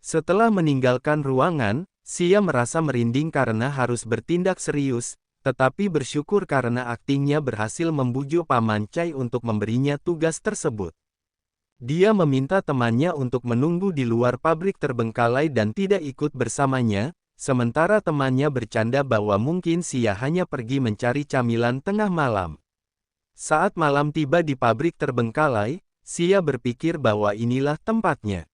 Setelah meninggalkan ruangan, Xia merasa merinding karena harus bertindak serius, tetapi bersyukur karena aktingnya berhasil membujuk Paman Cai untuk memberinya tugas tersebut. Dia meminta temannya untuk menunggu di luar pabrik terbengkalai dan tidak ikut bersamanya, sementara temannya bercanda bahwa mungkin Xia hanya pergi mencari camilan tengah malam. Saat malam tiba di pabrik terbengkalai, Xia berpikir bahwa inilah tempatnya.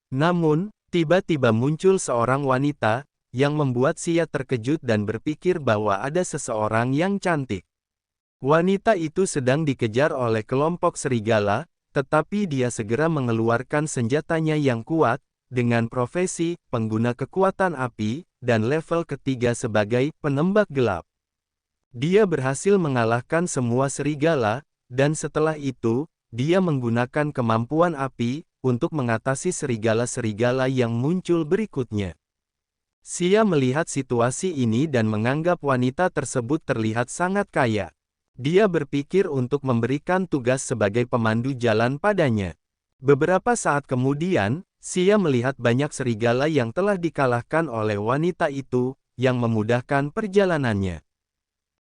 Namun, tiba-tiba muncul seorang wanita, yang membuat Xia terkejut dan berpikir bahwa ada seseorang yang cantik. Wanita itu sedang dikejar oleh kelompok serigala, tetapi dia segera mengeluarkan senjatanya yang kuat, dengan profesi pengguna kekuatan api, dan level ketiga sebagai penembak gelap. Dia berhasil mengalahkan semua serigala, dan setelah itu, dia menggunakan kemampuan api, untuk mengatasi serigala-serigala yang muncul berikutnya. Xia melihat situasi ini dan menganggap wanita tersebut terlihat sangat kaya. Dia berpikir untuk memberikan tugas sebagai pemandu jalan padanya. Beberapa saat kemudian, Xia melihat banyak serigala yang telah dikalahkan oleh wanita itu, yang memudahkan perjalanannya.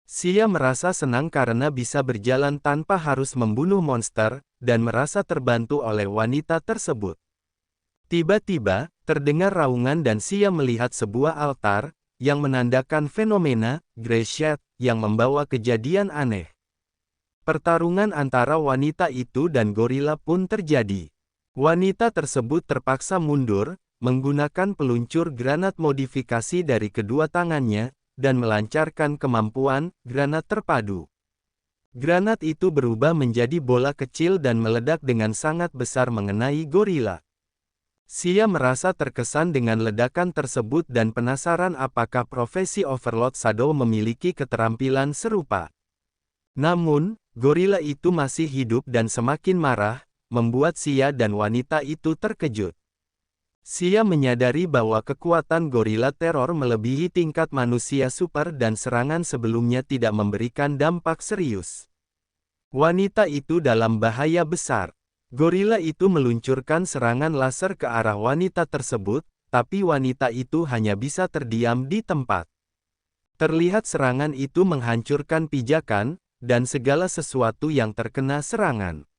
Xia merasa senang karena bisa berjalan tanpa harus membunuh monster, dan merasa terbantu oleh wanita tersebut. Tiba-tiba, terdengar raungan dan Xia melihat sebuah altar, yang menandakan fenomena Greshad, yang membawa kejadian aneh. Pertarungan antara wanita itu dan gorila pun terjadi. Wanita tersebut terpaksa mundur, menggunakan peluncur granat modifikasi dari kedua tangannya, dan melancarkan kemampuan granat terpadu. Granat itu berubah menjadi bola kecil dan meledak dengan sangat besar mengenai gorila. Xia merasa terkesan dengan ledakan tersebut dan penasaran apakah profesi Overlord Shadow memiliki keterampilan serupa. Namun, gorila itu masih hidup dan semakin marah, membuat Xia dan wanita itu terkejut. Xia menyadari bahwa kekuatan gorila teror melebihi tingkat manusia super dan serangan sebelumnya tidak memberikan dampak serius. Wanita itu dalam bahaya besar. Gorila itu meluncurkan serangan laser ke arah wanita tersebut, tapi wanita itu hanya bisa terdiam di tempat. Terlihat serangan itu menghancurkan pijakan, dan segala sesuatu yang terkena serangan.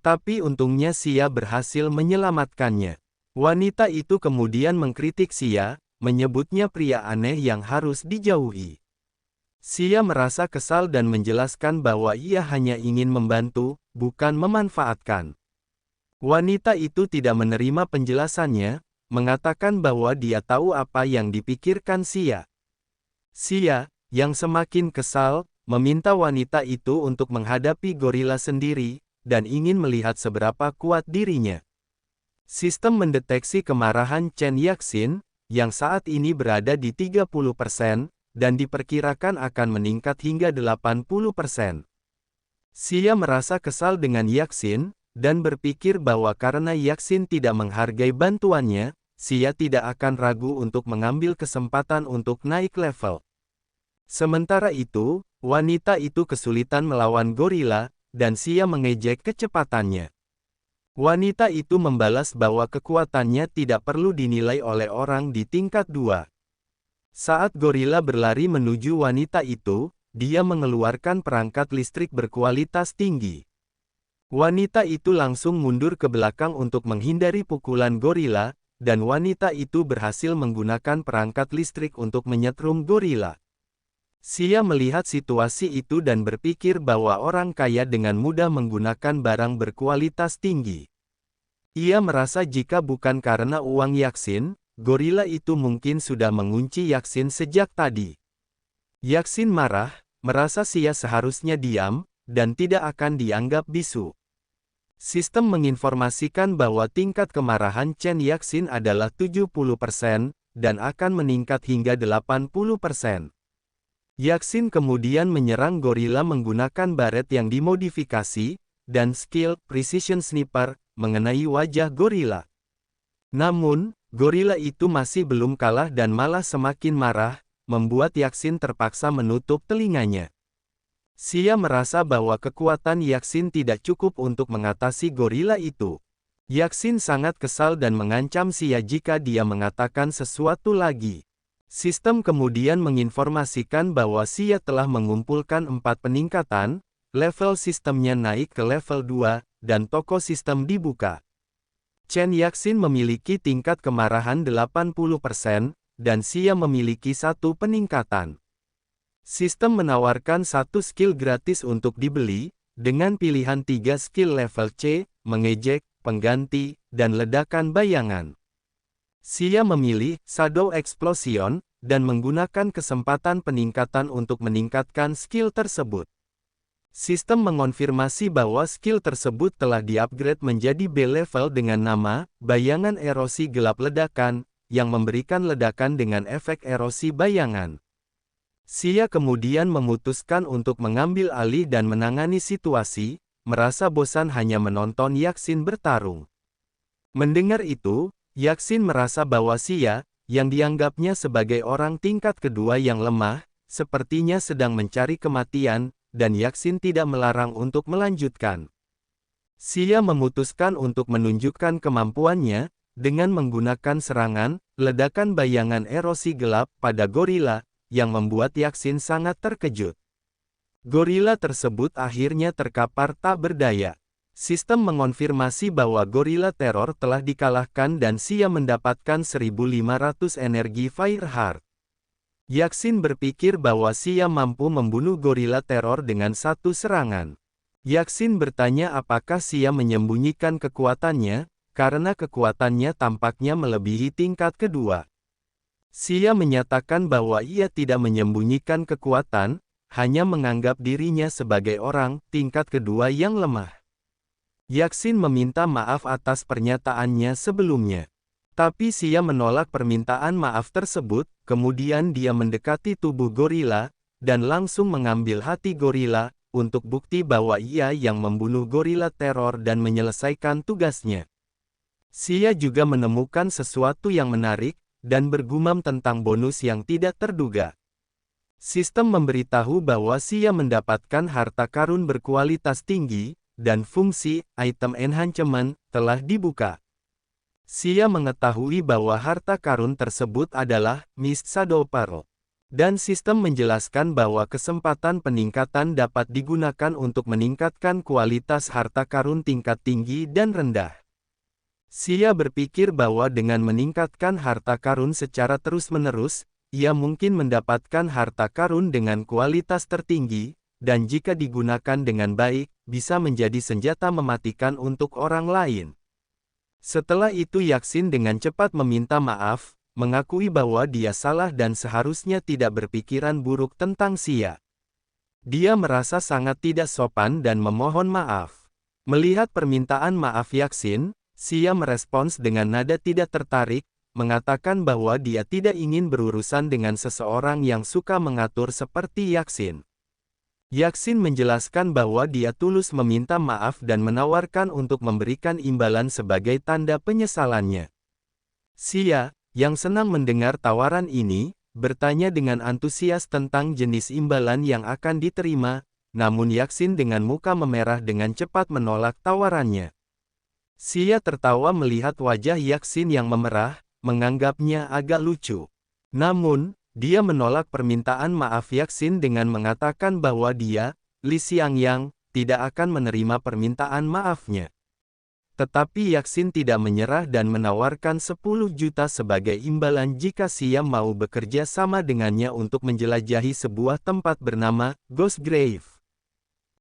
Tapi untungnya Xia berhasil menyelamatkannya. Wanita itu kemudian mengkritik Xia, menyebutnya pria aneh yang harus dijauhi. Xia merasa kesal dan menjelaskan bahwa ia hanya ingin membantu, bukan memanfaatkan. Wanita itu tidak menerima penjelasannya, mengatakan bahwa dia tahu apa yang dipikirkan Xia. Xia, yang semakin kesal, meminta wanita itu untuk menghadapi gorila sendiri, dan ingin melihat seberapa kuat dirinya. Sistem mendeteksi kemarahan Chen Yaxin, yang saat ini berada di 30%, dan diperkirakan akan meningkat hingga 80%. Xia merasa kesal dengan Yaxin, dan berpikir bahwa karena Yaxin tidak menghargai bantuannya, Xia tidak akan ragu untuk mengambil kesempatan untuk naik level. Sementara itu, wanita itu kesulitan melawan gorila, dan Xia mengejek kecepatannya. Wanita itu membalas bahwa kekuatannya tidak perlu dinilai oleh orang di tingkat 2. Saat gorila berlari menuju wanita itu, dia mengeluarkan perangkat listrik berkualitas tinggi. Wanita itu langsung mundur ke belakang untuk menghindari pukulan gorila, dan wanita itu berhasil menggunakan perangkat listrik untuk menyetrum gorila. Xia melihat situasi itu dan berpikir bahwa orang kaya dengan mudah menggunakan barang berkualitas tinggi. Ia merasa jika bukan karena uang Yaxin, gorila itu mungkin sudah mengunci Yaxin sejak tadi. Yaxin marah, merasa Xia seharusnya diam, dan tidak akan dianggap bisu. Sistem menginformasikan bahwa tingkat kemarahan Chen Yaxin adalah 70%, dan akan meningkat hingga 80%. Yaxin kemudian menyerang gorila menggunakan baret yang dimodifikasi, dan skill Precision Sniper, mengenai wajah gorila. Namun, gorila itu masih belum kalah dan malah semakin marah, membuat Yaxin terpaksa menutup telinganya. Xia merasa bahwa kekuatan Yaxin tidak cukup untuk mengatasi gorila itu. Yaksin sangat kesal dan mengancam Xia jika dia mengatakan sesuatu lagi. Sistem kemudian menginformasikan bahwa Xia telah mengumpulkan 4 peningkatan, level sistemnya naik ke level 2, dan toko sistem dibuka. Chen Yaxin memiliki tingkat kemarahan 80%, dan Xia memiliki 1 peningkatan. Sistem menawarkan 1 skill gratis untuk dibeli, dengan pilihan 3 skill level C, mengejek, pengganti, dan ledakan bayangan. Xia memilih Shadow Explosion, dan menggunakan kesempatan peningkatan untuk meningkatkan skill tersebut. Sistem mengonfirmasi bahwa skill tersebut telah di-upgrade menjadi B level dengan nama, Bayangan Erosi Gelap Ledakan, yang memberikan ledakan dengan efek erosi bayangan. Xia kemudian memutuskan untuk mengambil alih dan menangani situasi, merasa bosan hanya menonton Yaksin bertarung. Mendengar itu, Yaksin merasa bahwa Xia, yang dianggapnya sebagai orang tingkat kedua yang lemah, sepertinya sedang mencari kematian, dan Yaksin tidak melarang untuk melanjutkan. Xia memutuskan untuk menunjukkan kemampuannya, dengan menggunakan serangan, ledakan bayangan erosi gelap pada gorila, yang membuat Yaksin sangat terkejut. Gorila tersebut akhirnya terkapar tak berdaya. Sistem mengonfirmasi bahwa gorila teror telah dikalahkan dan Xia mendapatkan 1.500 energi Fireheart. Yaksin berpikir bahwa Xia mampu membunuh gorila teror dengan 1 serangan. Yaksin bertanya apakah Xia menyembunyikan kekuatannya, karena kekuatannya tampaknya melebihi tingkat kedua. Xia menyatakan bahwa ia tidak menyembunyikan kekuatan, hanya menganggap dirinya sebagai orang tingkat kedua yang lemah. Yaksin meminta maaf atas pernyataannya sebelumnya. Tapi Xia menolak permintaan maaf tersebut, kemudian dia mendekati tubuh gorila, dan langsung mengambil hati gorila, untuk bukti bahwa ia yang membunuh gorila teror dan menyelesaikan tugasnya. Xia juga menemukan sesuatu yang menarik, dan bergumam tentang bonus yang tidak terduga. Sistem memberitahu bahwa Xia mendapatkan harta karun berkualitas tinggi, dan fungsi item enhancement telah dibuka. Xia mengetahui bahwa harta karun tersebut adalah Mist Shadow Pearl. Dan sistem menjelaskan bahwa kesempatan peningkatan dapat digunakan untuk meningkatkan kualitas harta karun tingkat tinggi dan rendah. Xia berpikir bahwa dengan meningkatkan harta karun secara terus-menerus, ia mungkin mendapatkan harta karun dengan kualitas tertinggi, dan jika digunakan dengan baik, bisa menjadi senjata mematikan untuk orang lain. Setelah itu Yaksin dengan cepat meminta maaf, mengakui bahwa dia salah dan seharusnya tidak berpikiran buruk tentang Xia. Dia merasa sangat tidak sopan dan memohon maaf. Melihat permintaan maaf Yaksin, Xia merespons dengan nada tidak tertarik, mengatakan bahwa dia tidak ingin berurusan dengan seseorang yang suka mengatur seperti Yaksin. Yaksin menjelaskan bahwa dia tulus meminta maaf dan menawarkan untuk memberikan imbalan sebagai tanda penyesalannya. Xia, yang senang mendengar tawaran ini, bertanya dengan antusias tentang jenis imbalan yang akan diterima, namun Yaksin dengan muka memerah dengan cepat menolak tawarannya. Xia tertawa melihat wajah Yaksin yang memerah, menganggapnya agak lucu. Namun, dia menolak permintaan maaf Yaksin dengan mengatakan bahwa dia, Li Xiangyang, tidak akan menerima permintaan maafnya. Tetapi Yaksin tidak menyerah dan menawarkan 10 juta sebagai imbalan jika Xia mau bekerja sama dengannya untuk menjelajahi sebuah tempat bernama Ghost Grave.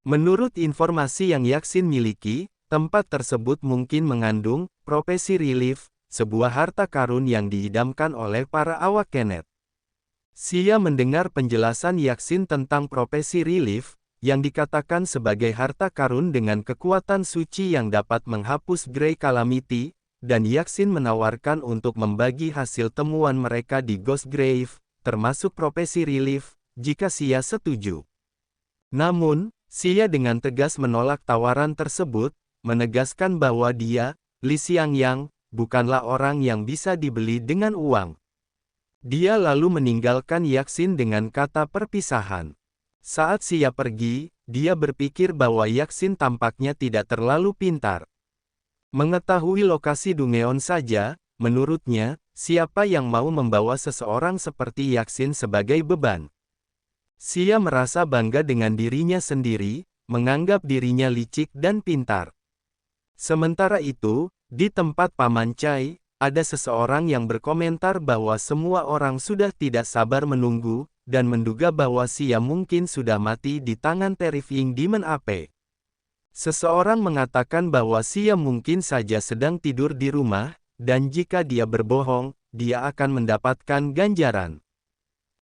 Menurut informasi yang Yaksin miliki, tempat tersebut mungkin mengandung profesi relief, sebuah harta karun yang diidamkan oleh para awak Kenet. Xia mendengar penjelasan Yaksin tentang profesi relief, yang dikatakan sebagai harta karun dengan kekuatan suci yang dapat menghapus Grey Calamity, dan Yaksin menawarkan untuk membagi hasil temuan mereka di Ghost Grave, termasuk profesi relief, jika Xia setuju. Namun, Xia dengan tegas menolak tawaran tersebut, menegaskan bahwa dia, Li Xiangyang, bukanlah orang yang bisa dibeli dengan uang. Dia lalu meninggalkan Yaksin dengan kata perpisahan. Saat Xia pergi, dia berpikir bahwa Yaksin tampaknya tidak terlalu pintar. Mengetahui lokasi Dungeon saja, menurutnya, siapa yang mau membawa seseorang seperti Yaksin sebagai beban? Xia merasa bangga dengan dirinya sendiri, menganggap dirinya licik dan pintar. Sementara itu, di tempat Paman Chai, ada seseorang yang berkomentar bahwa semua orang sudah tidak sabar menunggu, dan menduga bahwa Xia mungkin sudah mati di tangan Terrifying Demon Ape. Seseorang mengatakan bahwa Xia mungkin saja sedang tidur di rumah, dan jika dia berbohong, dia akan mendapatkan ganjaran.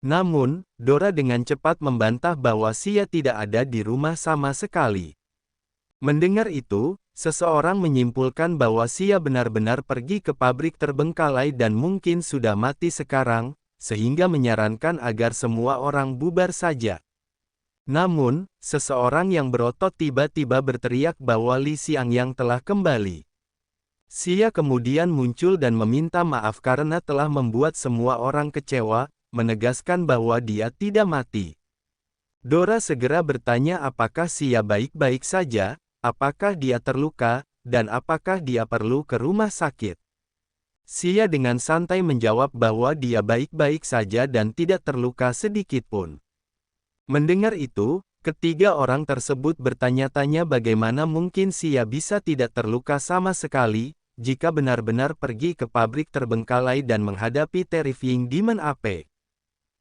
Namun, Dora dengan cepat membantah bahwa Xia tidak ada di rumah sama sekali. Mendengar itu, seseorang menyimpulkan bahwa Xia benar-benar pergi ke pabrik terbengkalai dan mungkin sudah mati sekarang, sehingga menyarankan agar semua orang bubar saja. Namun, seseorang yang berotot tiba-tiba berteriak bahwa Li Xiangyang telah kembali. Xia kemudian muncul dan meminta maaf karena telah membuat semua orang kecewa, menegaskan bahwa dia tidak mati. Dora segera bertanya apakah Xia baik-baik saja, apakah dia terluka, dan apakah dia perlu ke rumah sakit. Xia dengan santai menjawab bahwa dia baik-baik saja dan tidak terluka sedikitpun. Mendengar itu, ketiga orang tersebut bertanya-tanya bagaimana mungkin Xia bisa tidak terluka sama sekali, jika benar-benar pergi ke pabrik terbengkalai dan menghadapi Terrifying Demon Ape.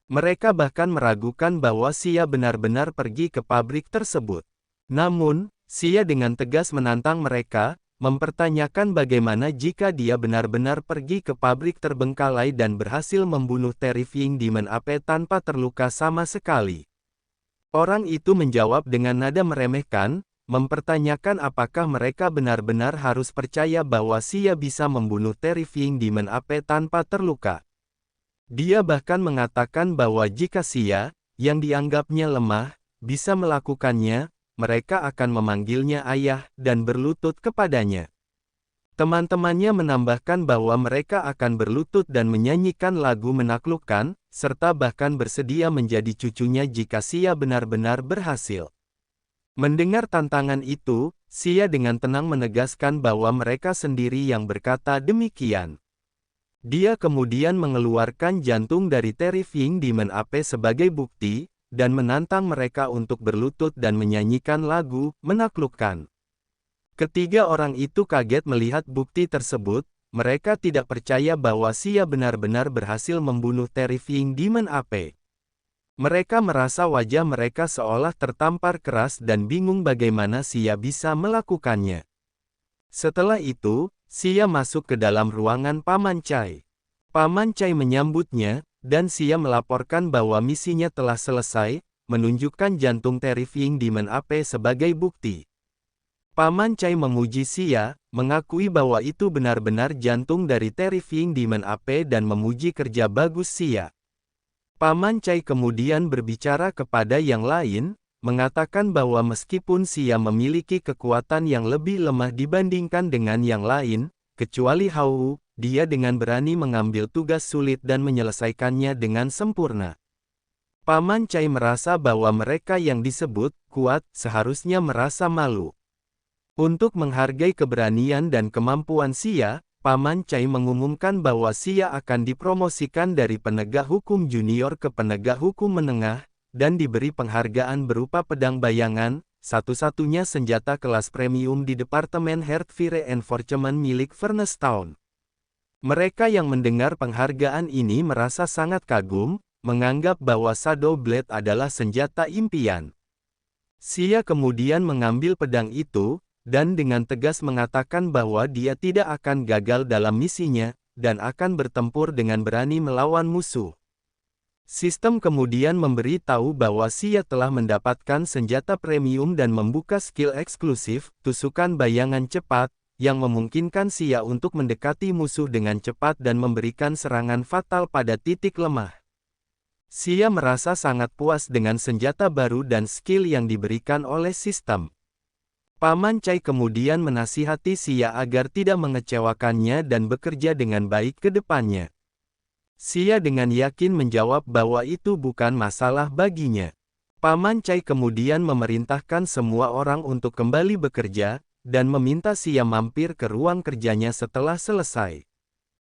Mereka bahkan meragukan bahwa Xia benar-benar pergi ke pabrik tersebut. Namun, Xia dengan tegas menantang mereka, mempertanyakan bagaimana jika dia benar-benar pergi ke pabrik terbengkalai dan berhasil membunuh Terrifying Demon Ape tanpa terluka sama sekali. Orang itu menjawab dengan nada meremehkan, mempertanyakan apakah mereka benar-benar harus percaya bahwa Xia bisa membunuh Terrifying Demon Ape tanpa terluka. Dia bahkan mengatakan bahwa jika Xia, yang dianggapnya lemah, bisa melakukannya, mereka akan memanggilnya ayah dan berlutut kepadanya. Teman-temannya menambahkan bahwa mereka akan berlutut dan menyanyikan lagu menaklukkan, serta bahkan bersedia menjadi cucunya jika Xia benar-benar berhasil. Mendengar tantangan itu, Xia dengan tenang menegaskan bahwa mereka sendiri yang berkata demikian. Dia kemudian mengeluarkan jantung dari Terrifying Demon Ape sebagai bukti, dan menantang mereka untuk berlutut dan menyanyikan lagu menaklukkan. Ketiga orang itu kaget melihat bukti tersebut, mereka tidak percaya bahwa Xia benar-benar berhasil membunuh Terrifying Demon Ape. Mereka merasa wajah mereka seolah tertampar keras dan bingung bagaimana Xia bisa melakukannya. Setelah itu, Xia masuk ke dalam ruangan Paman Chai. Paman Chai menyambutnya, dan Xia melaporkan bahwa misinya telah selesai, menunjukkan jantung Terrifying Demon Ape sebagai bukti. Paman Chai memuji Xia, mengakui bahwa itu benar-benar jantung dari Terrifying Demon Ape dan memuji kerja bagus Xia. Paman Chai kemudian berbicara kepada yang lain, mengatakan bahwa meskipun Xia memiliki kekuatan yang lebih lemah dibandingkan dengan yang lain, kecuali Hao, dia dengan berani mengambil tugas sulit dan menyelesaikannya dengan sempurna. Paman Chai merasa bahwa mereka yang disebut kuat seharusnya merasa malu. Untuk menghargai keberanian dan kemampuan Xia, Paman Chai mengumumkan bahwa Xia akan dipromosikan dari penegak hukum junior ke penegak hukum menengah, dan diberi penghargaan berupa pedang bayangan, satu-satunya senjata kelas premium di Departemen Heartfire Enforcement milik Furnace Town. Mereka yang mendengar penghargaan ini merasa sangat kagum, menganggap bahwa Shadow Blade adalah senjata impian. Xia kemudian mengambil pedang itu, dan dengan tegas mengatakan bahwa dia tidak akan gagal dalam misinya, dan akan bertempur dengan berani melawan musuh. Sistem kemudian memberi tahu bahwa Xia telah mendapatkan senjata premium dan membuka skill eksklusif, tusukan bayangan cepat, yang memungkinkan Xia untuk mendekati musuh dengan cepat dan memberikan serangan fatal pada titik lemah. Xia merasa sangat puas dengan senjata baru dan skill yang diberikan oleh sistem. Paman Chai kemudian menasihati Xia agar tidak mengecewakannya dan bekerja dengan baik ke depannya. Xia dengan yakin menjawab bahwa itu bukan masalah baginya. Paman Chai kemudian memerintahkan semua orang untuk kembali bekerja, dan meminta Xia mampir ke ruang kerjanya setelah selesai.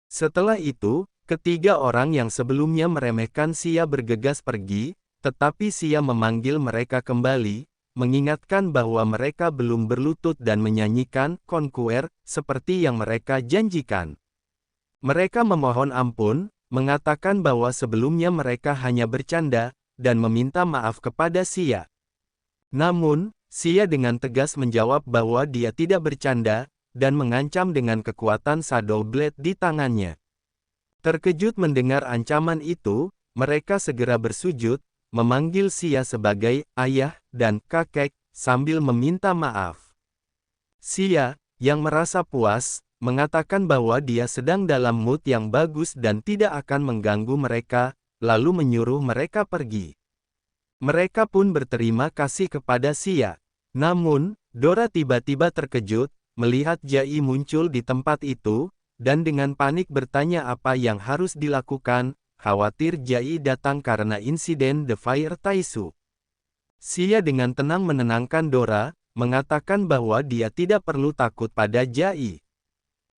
Setelah itu, ketiga orang yang sebelumnya meremehkan Xia bergegas pergi, tetapi Xia memanggil mereka kembali, mengingatkan bahwa mereka belum berlutut dan menyanyikan "Conquer" seperti yang mereka janjikan. Mereka memohon ampun, mengatakan bahwa sebelumnya mereka hanya bercanda, dan meminta maaf kepada Xia. Namun, Xia dengan tegas menjawab bahwa dia tidak bercanda, dan mengancam dengan kekuatan Shadow Blade di tangannya. Terkejut mendengar ancaman itu, mereka segera bersujud, memanggil Xia sebagai ayah dan kakek, sambil meminta maaf. Xia, yang merasa puas, mengatakan bahwa dia sedang dalam mood yang bagus dan tidak akan mengganggu mereka, lalu menyuruh mereka pergi. Mereka pun berterima kasih kepada Xia. Namun, Dora tiba-tiba terkejut, melihat Jai muncul di tempat itu, dan dengan panik bertanya apa yang harus dilakukan, khawatir Jai datang karena insiden The Fire Taisu. Xia dengan tenang menenangkan Dora, mengatakan bahwa dia tidak perlu takut pada Jai.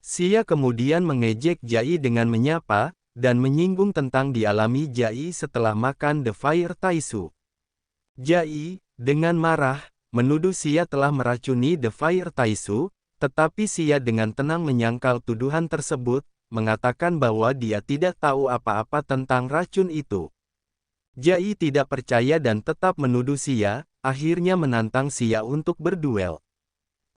Xia kemudian mengejek Jai dengan menyapa, dan menyinggung tentang dialami Jai setelah makan The Fire Taisu. Jai, dengan marah, menuduh Xia telah meracuni The Fire Taisu, tetapi Xia dengan tenang menyangkal tuduhan tersebut, mengatakan bahwa dia tidak tahu apa-apa tentang racun itu. Jai tidak percaya dan tetap menuduh Xia, akhirnya menantang Xia untuk berduel.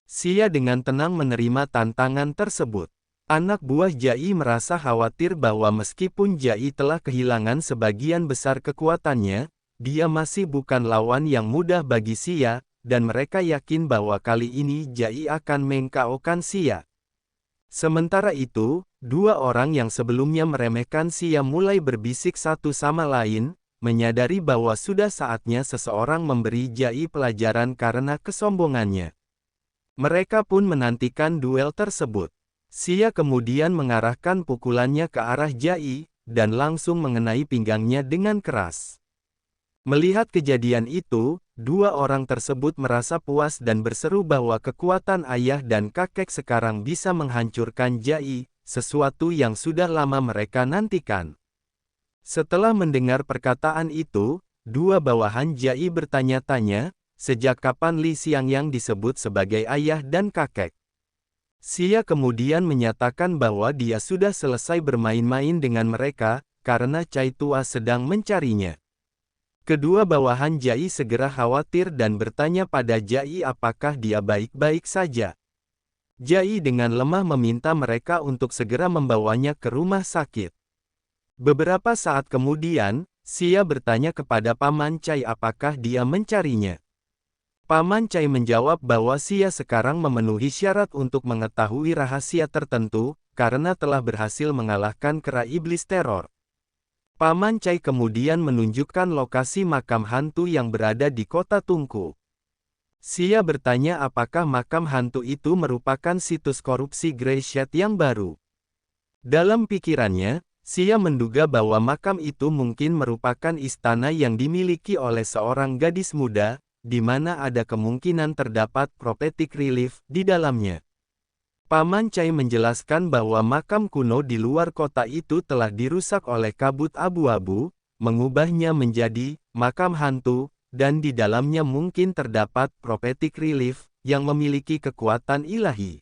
Xia dengan tenang menerima tantangan tersebut. Anak buah Jai merasa khawatir bahwa meskipun Jai telah kehilangan sebagian besar kekuatannya, dia masih bukan lawan yang mudah bagi Xia, dan mereka yakin bahwa kali ini Jai akan meng-KO-kan Xia. Sementara itu, dua orang yang sebelumnya meremehkan Xia mulai berbisik satu sama lain, menyadari bahwa sudah saatnya seseorang memberi Jai pelajaran karena kesombongannya. Mereka pun menantikan duel tersebut. Xia kemudian mengarahkan pukulannya ke arah Jai, dan langsung mengenai pinggangnya dengan keras. Melihat kejadian itu, dua orang tersebut merasa puas dan berseru bahwa kekuatan ayah dan kakek sekarang bisa menghancurkan Jai, sesuatu yang sudah lama mereka nantikan. Setelah mendengar perkataan itu, dua bawahan Jai bertanya-tanya, sejak kapan Li Xiangyang disebut sebagai ayah dan kakek. Xia kemudian menyatakan bahwa dia sudah selesai bermain-main dengan mereka, karena Cai Tua sedang mencarinya. Kedua bawahan Jai segera khawatir dan bertanya pada Jai apakah dia baik-baik saja. Jai dengan lemah meminta mereka untuk segera membawanya ke rumah sakit. Beberapa saat kemudian, Xia bertanya kepada Paman Cai apakah dia mencarinya. Paman Cai menjawab bahwa Xia sekarang memenuhi syarat untuk mengetahui rahasia tertentu, karena telah berhasil mengalahkan kera iblis teror. Paman Cai kemudian menunjukkan lokasi makam hantu yang berada di kota Tungku. Xia bertanya apakah makam hantu itu merupakan situs korupsi Grey Shade yang baru. Dalam pikirannya, Xia menduga bahwa makam itu mungkin merupakan istana yang dimiliki oleh seorang gadis muda, di mana ada kemungkinan terdapat prophetic relief di dalamnya. Paman Cai menjelaskan bahwa makam kuno di luar kota itu telah dirusak oleh kabut abu-abu, mengubahnya menjadi makam hantu, dan di dalamnya mungkin terdapat prophetic relief yang memiliki kekuatan ilahi.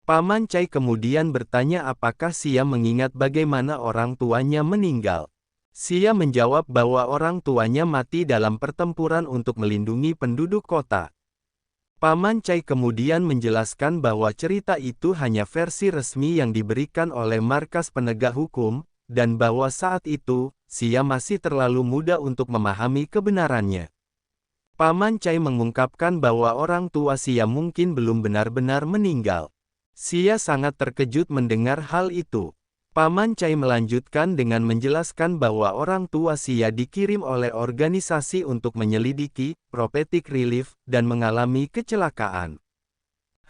Paman Cai kemudian bertanya apakah Xia mengingat bagaimana orang tuanya meninggal. Xia menjawab bahwa orang tuanya mati dalam pertempuran untuk melindungi penduduk kota. Paman Cai kemudian menjelaskan bahwa cerita itu hanya versi resmi yang diberikan oleh markas penegak hukum, dan bahwa saat itu, Xia masih terlalu muda untuk memahami kebenarannya. Paman Cai mengungkapkan bahwa orang tua Xia mungkin belum benar-benar meninggal. Xia sangat terkejut mendengar hal itu. Paman Cai melanjutkan dengan menjelaskan bahwa orang tua Xia dikirim oleh organisasi untuk menyelidiki prophetic relief dan mengalami kecelakaan.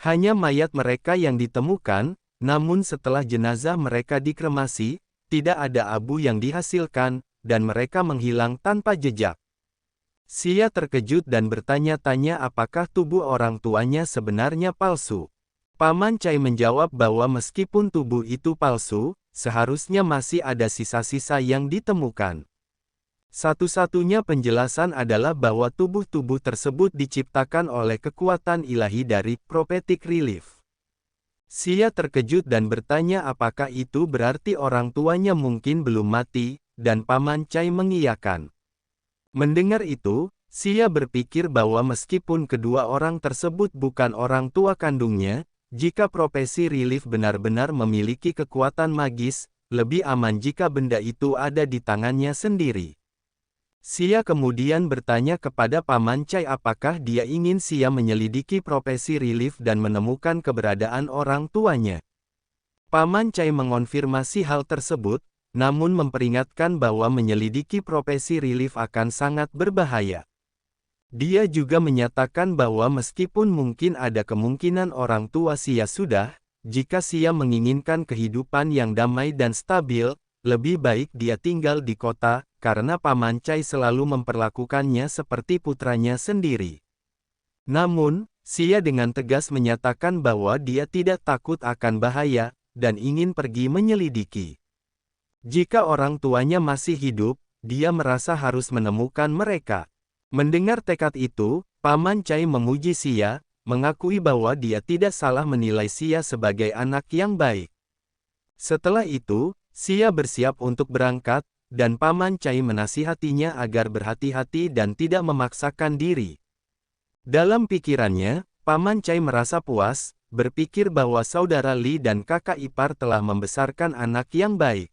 Hanya mayat mereka yang ditemukan, namun setelah jenazah mereka dikremasi, tidak ada abu yang dihasilkan, dan mereka menghilang tanpa jejak. Xia terkejut dan bertanya-tanya apakah tubuh orang tuanya sebenarnya palsu. Paman Cai menjawab bahwa meskipun tubuh itu palsu, seharusnya masih ada sisa-sisa yang ditemukan. Satu-satunya penjelasan adalah bahwa tubuh-tubuh tersebut diciptakan oleh kekuatan ilahi dari Prophetic Relief. Xia terkejut dan bertanya apakah itu berarti orang tuanya mungkin belum mati, dan Paman Cai mengiyakan. Mendengar itu, Xia berpikir bahwa meskipun kedua orang tersebut bukan orang tua kandungnya, jika profesi Relief benar-benar memiliki kekuatan magis, lebih aman jika benda itu ada di tangannya sendiri. Xia kemudian bertanya kepada Paman Cai apakah dia ingin Xia menyelidiki profesi Relief dan menemukan keberadaan orang tuanya. Paman Cai mengonfirmasi hal tersebut, namun memperingatkan bahwa menyelidiki profesi Relief akan sangat berbahaya. Dia juga menyatakan bahwa meskipun mungkin ada kemungkinan orang tua Xia sudah, jika Xia menginginkan kehidupan yang damai dan stabil, lebih baik dia tinggal di kota, karena Paman Cai selalu memperlakukannya seperti putranya sendiri. Namun, Xia dengan tegas menyatakan bahwa dia tidak takut akan bahaya, dan ingin pergi menyelidiki. Jika orang tuanya masih hidup, dia merasa harus menemukan mereka. Mendengar tekad itu, Paman Cai memuji Xia, mengakui bahwa dia tidak salah menilai Xia sebagai anak yang baik. Setelah itu, Xia bersiap untuk berangkat, dan Paman Cai menasihatinya agar berhati-hati dan tidak memaksakan diri. Dalam pikirannya, Paman Cai merasa puas, berpikir bahwa saudara Li dan kakak ipar telah membesarkan anak yang baik.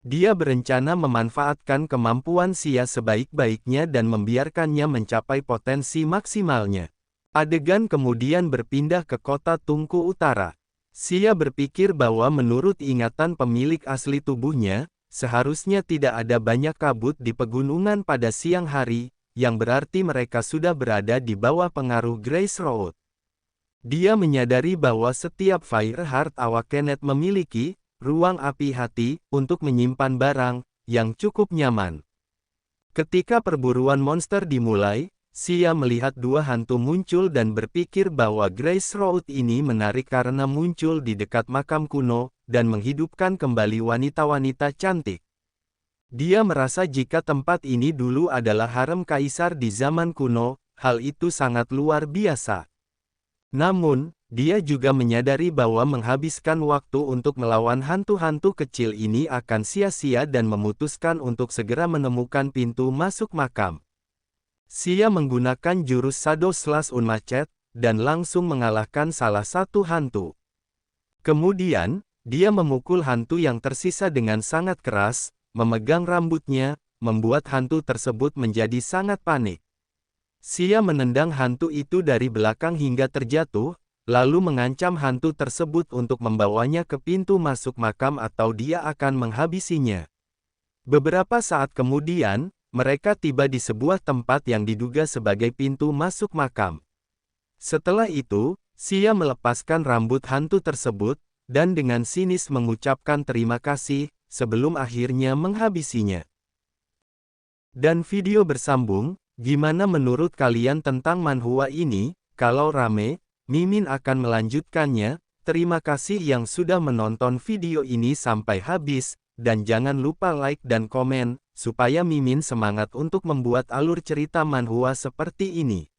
Dia berencana memanfaatkan kemampuan Xia sebaik-baiknya dan membiarkannya mencapai potensi maksimalnya. Adegan kemudian berpindah ke kota Tungku Utara. Xia berpikir bahwa menurut ingatan pemilik asli tubuhnya, seharusnya tidak ada banyak kabut di pegunungan pada siang hari, yang berarti mereka sudah berada di bawah pengaruh Grace Road. Dia menyadari bahwa setiap Fireheart Awakening memiliki ruang api hati untuk menyimpan barang yang cukup nyaman. Ketika perburuan monster dimulai, Xia melihat dua hantu muncul dan berpikir bahwa Grace Road ini menarik karena muncul di dekat makam kuno dan menghidupkan kembali wanita-wanita cantik. Dia merasa jika tempat ini dulu adalah harem kaisar di zaman kuno, hal itu sangat luar biasa. Namun, dia juga menyadari bahwa menghabiskan waktu untuk melawan hantu-hantu kecil ini akan sia-sia dan memutuskan untuk segera menemukan pintu masuk makam. Xia menggunakan jurus Shadow Slash Unmatched, dan langsung mengalahkan salah satu hantu. Kemudian, dia memukul hantu yang tersisa dengan sangat keras, memegang rambutnya, membuat hantu tersebut menjadi sangat panik. Xia menendang hantu itu dari belakang hingga terjatuh, lalu mengancam hantu tersebut untuk membawanya ke pintu masuk makam atau dia akan menghabisinya. Beberapa saat kemudian, mereka tiba di sebuah tempat yang diduga sebagai pintu masuk makam. Setelah itu, Xia melepaskan rambut hantu tersebut, dan dengan sinis mengucapkan terima kasih, sebelum akhirnya menghabisinya. Dan video bersambung. Gimana menurut kalian tentang manhwa ini? Kalau rame, Mimin akan melanjutkannya. Terima kasih yang sudah menonton video ini sampai habis, dan jangan lupa like dan komen, supaya Mimin semangat untuk membuat alur cerita manhwa seperti ini.